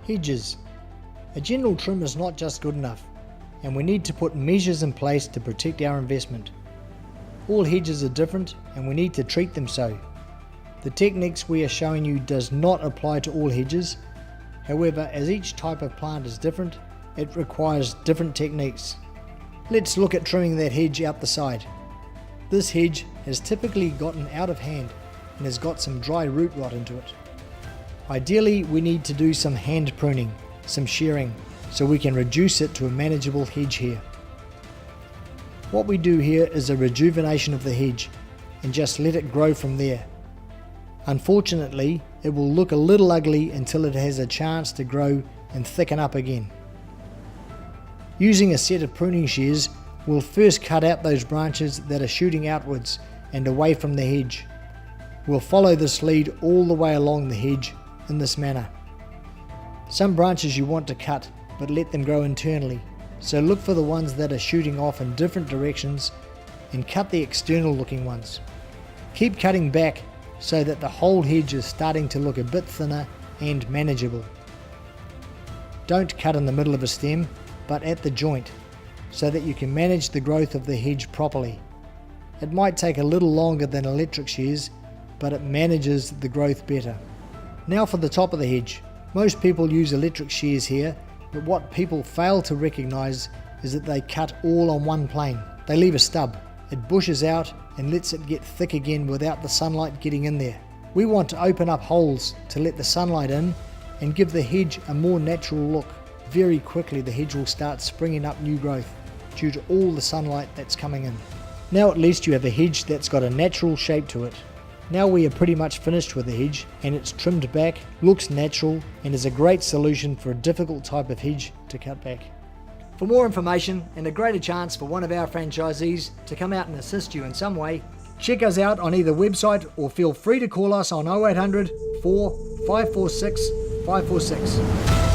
Hedges. A general trim is not just good enough, and we need to put measures in place to protect our investment. All hedges are different and we need to treat them so. The techniques we are showing you does not apply to all hedges. However, as each type of plant is different, it requires different techniques. Let's look at trimming that hedge out the side. This hedge has typically gotten out of hand and has got some dry root rot into it. Ideally, we need to do some hand pruning, some shearing, so we can reduce it to a manageable hedge here. What we do here is a rejuvenation of the hedge and just let it grow from there. Unfortunately, it will look a little ugly until it has a chance to grow and thicken up again. Using a set of pruning shears, we'll first cut out those branches that are shooting outwards and away from the hedge. We'll follow this lead all the way along the hedge in this manner. Some branches you want to cut, but let them grow internally, so look for the ones that are shooting off in different directions and cut the external looking ones. Keep cutting back so that the whole hedge is starting to look a bit thinner and manageable. Don't cut in the middle of a stem, but at the joint, so that you can manage the growth of the hedge properly. It might take a little longer than electric shears, but it manages the growth better. Now for the top of the hedge. Most people use electric shears here, but what people fail to recognise is that they cut all on one plane. They leave a stub. It bushes out and lets it get thick again without the sunlight getting in there. We want to open up holes to let the sunlight in and give the hedge a more natural look. Very quickly the hedge will start springing up new growth due to all the sunlight that's coming in. Now at least you have a hedge that's got a natural shape to it. Now we are pretty much finished with the hedge and it's trimmed back, looks natural and is a great solution for a difficult type of hedge to cut back. For more information and a greater chance for one of our franchisees to come out and assist you in some way, check us out on either website or feel free to call us on 0800 4 546 546.